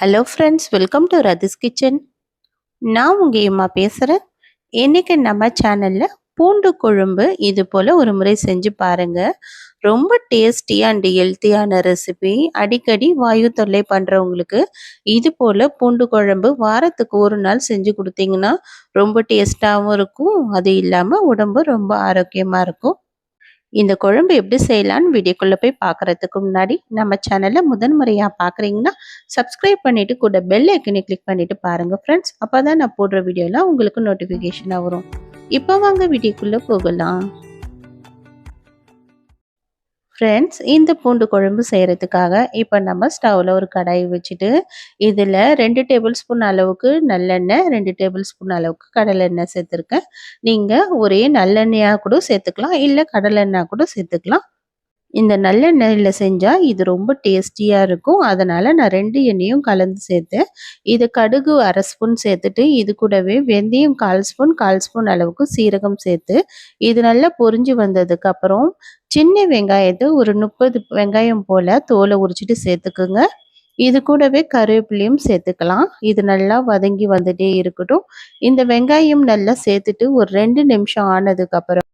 Hello friends, welcome to Rathi's kitchen. நான் உங்கள் எம்மா பேசுகிறேன். இன்றைக்கி நம்ம சேனலில் பூண்டு குழம்பு இது போல் ஒரு முறை செஞ்சு பாருங்கள். ரொம்ப டேஸ்டியாக அண்ட் ஹெல்த்தியான ரெசிபி. அடிக்கடி வாயு தொல்லை பண்ணுறவங்களுக்கு இது போல் பூண்டு குழம்பு வாரத்துக்கு ஒரு நாள் செஞ்சு கொடுத்தீங்கன்னா ரொம்ப டேஸ்ட்டாகவும் இருக்கும். அது இல்லாமல் உடம்பு ரொம்ப ஆரோக்கியமாக இருக்கும். இந்த குழம்பு எப்படி செய்யலான்னு வீடியோக்குள்ளே போய் பார்க்குறதுக்கு முன்னாடி நம்ம சேனலை முதன்முறையாக பார்க்குறீங்கன்னா சப்ஸ்கிரைப் பண்ணிவிட்டு கூட பெல் ஐக்கனை கிளிக் பண்ணிவிட்டு பாருங்கள் ஃப்ரெண்ட்ஸ். அப்போ தான் நான் போடுற வீடியோலாம் உங்களுக்கு நோட்டிஃபிகேஷனாக வரும். இப்போ வாங்க வீடியோக்குள்ளே போகலாம். ஃப்ரெண்ட்ஸ், இந்த பூண்டு குழம்பு செய்கிறதுக்காக இப்போ நம்ம ஸ்டவ்வில் ஒரு கடாய் வச்சுட்டு இதில் 2 டேபிள் ஸ்பூன் அளவுக்கு நல்லெண்ணெய், 2 டேபிள் ஸ்பூன் அளவுக்கு கடலெண்ணெய் சேர்த்துருக்கேன். நீங்கள் ஒரே நல்லெண்ணெயாக கூட சேர்த்துக்கலாம், இல்லை கடலெண்ணெய் கூட சேர்த்துக்கலாம். இந்த நல்லெண்ணெயில் செஞ்சால் இது ரொம்ப டேஸ்டியாக இருக்கும். அதனால் நான் 2 எண்ணெயும் கலந்து சேர்த்தேன். இது கடுகு 1/2 ஸ்பூன் சேர்த்துட்டு இது கூடவே வெந்தயம் 1/4 ஸ்பூன் அளவுக்கு சீரகம் சேர்த்து இது நல்லா பொரிஞ்சு வந்ததுக்கப்புறம் சின்ன வெங்காயத்தை ஒரு 30 வெங்காயம் போல் தோலை உரிச்சிட்டு சேர்த்துக்குங்க. இது கூடவே கருவேப்பிலையும் சேர்த்துக்கலாம். இது நல்லா வதங்கி வந்துட்டே இருக்கட்டும். இந்த வெங்காயம் நல்லா சேர்த்துட்டு ஒரு 2 நிமிஷம் ஆனதுக்கப்புறம்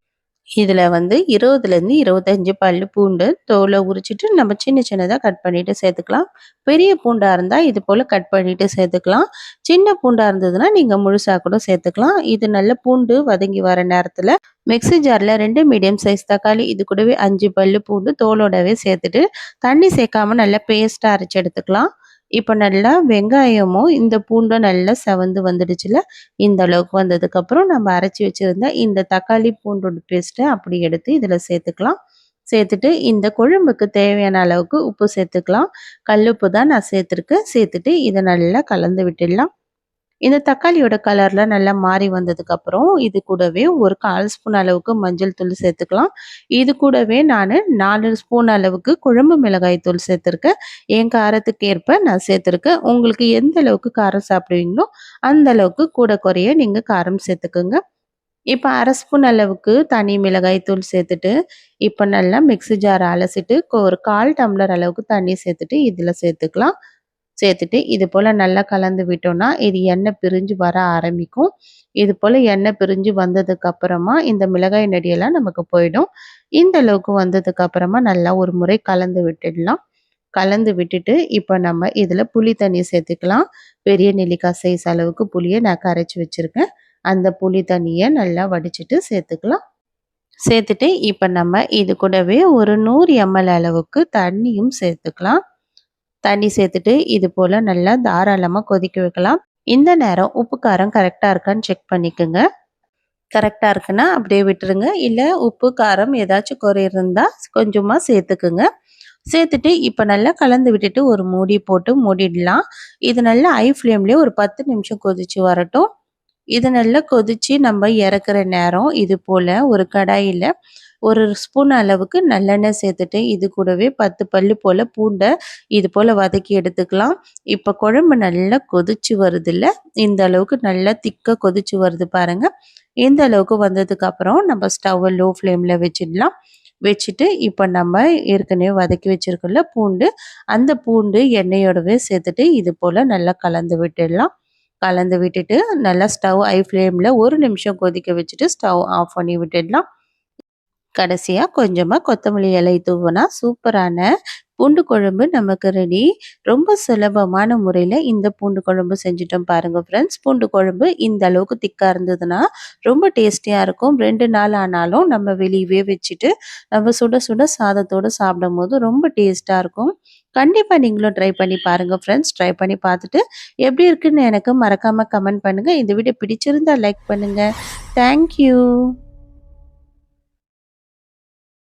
இதில் 20லேருந்து 25 பல்லு பூண்டு தோலை உரிச்சிட்டு நம்ம சின்ன சின்னதாக கட் பண்ணிவிட்டு சேர்த்துக்கலாம். பெரிய பூண்டாக இருந்தால் இது போல் கட் பண்ணிவிட்டு சேர்த்துக்கலாம். சின்ன பூண்டாக இருந்ததுன்னா நீங்கள் முழுசாக கூட சேர்த்துக்கலாம். இது நல்ல பூண்டு வதங்கி வர நேரத்தில் மிக்ஸி ஜாரில் 2 மீடியம் சைஸ் தக்காளி இது கூடவே 5 பல்லு பூண்டு தோலோடவே சேர்த்துட்டு தண்ணி சேர்க்காம நல்லா பேஸ்ட்டாக அரைச்சி எடுத்துக்கலாம். இப்போ நல்லா வெங்காயமும் இந்த பூண்டும் நல்லா செவந்து வந்துடுச்சுல, இந்த அளவுக்கு வந்ததுக்கப்புறம் நம்ம அரைச்சி வச்சுருந்த இந்த தக்காளி பூண்டோட பேஸ்ட்டை அப்படி எடுத்து இதில் சேர்த்துக்கலாம். சேர்த்துட்டு இந்த குழம்புக்கு தேவையான அளவுக்கு உப்பு சேர்த்துக்கலாம். கல்லுப்பு தான் நான் சேர்த்துருக்கேன். சேர்த்துட்டு இதை நல்லா கலந்து விட்டுடலாம். இந்த தக்காளியோட கலர்லாம் நல்லா மாறி வந்ததுக்கப்புறம் இது கூடவே ஒரு 1/4 ஸ்பூன் அளவுக்கு மஞ்சள் தூள் சேர்த்துக்கலாம். இது கூடவே நான் 4 ஸ்பூன் அளவுக்கு குழம்பு மிளகாய் தூள் சேர்த்துருக்கேன். என் காரத்துக்கு ஏற்ப நான் சேர்த்துருக்கேன். உங்களுக்கு எந்த அளவுக்கு காரம் சாப்பிடுவீங்களோ அந்த அளவுக்கு கூட குறைய நீங்கள் காரம் சேர்த்துக்குங்க. இப்போ 1/2 ஸ்பூன் அளவுக்கு தனி மிளகாய் தூள் சேர்த்துட்டு இப்போ நல்லா மிக்ஸி ஜார் அலசிட்டு ஒரு 1/4 டம்ளர் அளவுக்கு தண்ணி சேர்த்துட்டு இதில் சேர்த்துக்கலாம். சேர்த்துட்டு இது போல் நல்லா கலந்து விட்டோம்னா இது எண்ணெய் பிரிஞ்சு வர ஆரம்பிக்கும். இது போல் எண்ணெய் பிரிஞ்சு வந்ததுக்கப்புறமா இந்த மிளகாய் நெடியெல்லாம் நமக்கு போயிடும். இந்த அளவுக்கு வந்ததுக்கப்புறமா நல்லா ஒரு முறை கலந்து விட்டுடலாம். கலந்து விட்டுட்டு இப்போ நம்ம இதில் புளி தண்ணி சேர்த்துக்கலாம். பெரிய நெல்லிக்காய் சைஸ் அளவுக்கு புளியை நான் கரைச்சி வச்சுருக்கேன். அந்த புளி தண்ணியை நல்லா வடிச்சிட்டு சேர்த்துக்கலாம். சேர்த்துட்டு இப்போ நம்ம இது கூடவே ஒரு 100 ml அளவுக்கு தண்ணியும் சேர்த்துக்கலாம். தண்ணி சேர்த்துட்டு இது போல் நல்லா தாராளமாக கொதிக்க வைக்கலாம். இந்த நேரம் உப்பு காரம் கரெக்டாக இருக்கான்னு செக் பண்ணிக்கோங்க. கரெக்டாக இருக்குன்னா அப்படியே விட்டுருங்க. இல்லை உப்பு காரம் ஏதாச்சும் குறை இருந்தால் கொஞ்சமாக சேர்த்துக்குங்க. சேர்த்துட்டு இப்போ நல்லா கலந்து விட்டுட்டு ஒரு மூடி போட்டு மூடிடலாம். இது நல்லா ஹை ஃப்ளேம்லேயே ஒரு 10 நிமிஷம் கொதித்து வரட்டும். இது நல்லா கொதித்து நம்ம இறக்குற நேரம் இது போல் ஒரு கடாயில் ஒரு ஸ்பூன் அளவுக்கு நல்லெண்ணெய் சேர்த்துட்டு இது கூடவே 10 பல்லு போல் பூண்டை இது போல் வதக்கி எடுத்துக்கலாம். இப்போ குழம்பு நல்லா கொதிச்சு வருதுல்ல, இந்த அளவுக்கு நல்லா திக்காக கொதிச்சு வருது பாருங்கள். இந்த அளவுக்கு வந்ததுக்கப்புறம் நம்ம ஸ்டவ்வை லோ ஃப்ளேமில் வச்சிடலாம். வச்சுட்டு இப்போ நம்ம ஏற்கனவே வதக்கி வச்சுருக்கோம்ல பூண்டு, அந்த பூண்டு எண்ணெயோடவே சேர்த்துட்டு இது போல் நல்லா கலந்து விட்டுடலாம். கலந்து விட்டுட்டு நல்லா ஸ்டவ் ஹை ஃப்ளேமில் 1 நிமிஷம் கொதிக்க வச்சுட்டு ஸ்டவ் ஆஃப் பண்ணி விட்டுடலாம். கடைசியாக கொஞ்சமாக கொத்தமல்லி இலை தூவினா சூப்பரான பூண்டு குழம்பு நமக்கு ரெடி. ரொம்ப சுலபமான முறையில் இந்த பூண்டு குழம்பு செஞ்சுட்டோம் பாருங்கள் ஃப்ரெண்ட்ஸ். பூண்டு குழம்பு இந்த அளவுக்கு திக்காக இருந்ததுன்னா ரொம்ப டேஸ்டியாக இருக்கும். 2 நாள் ஆனாலும் நம்ம வெளியவே வச்சுட்டு நம்ம சுட சுட சாதத்தோடு சாப்பிடும் போது ரொம்ப டேஸ்ட்டாக இருக்கும். கண்டிப்பாக நீங்களும் ட்ரை பண்ணி பாருங்கள் ஃப்ரெண்ட்ஸ். ட்ரை பண்ணி பார்த்துட்டு எப்படி இருக்குன்னு எனக்கு மறக்காமல் கமெண்ட் பண்ணுங்கள். இந்த வீடியோ பிடிச்சிருந்தால் லைக் பண்ணுங்கள். தேங்க்யூ.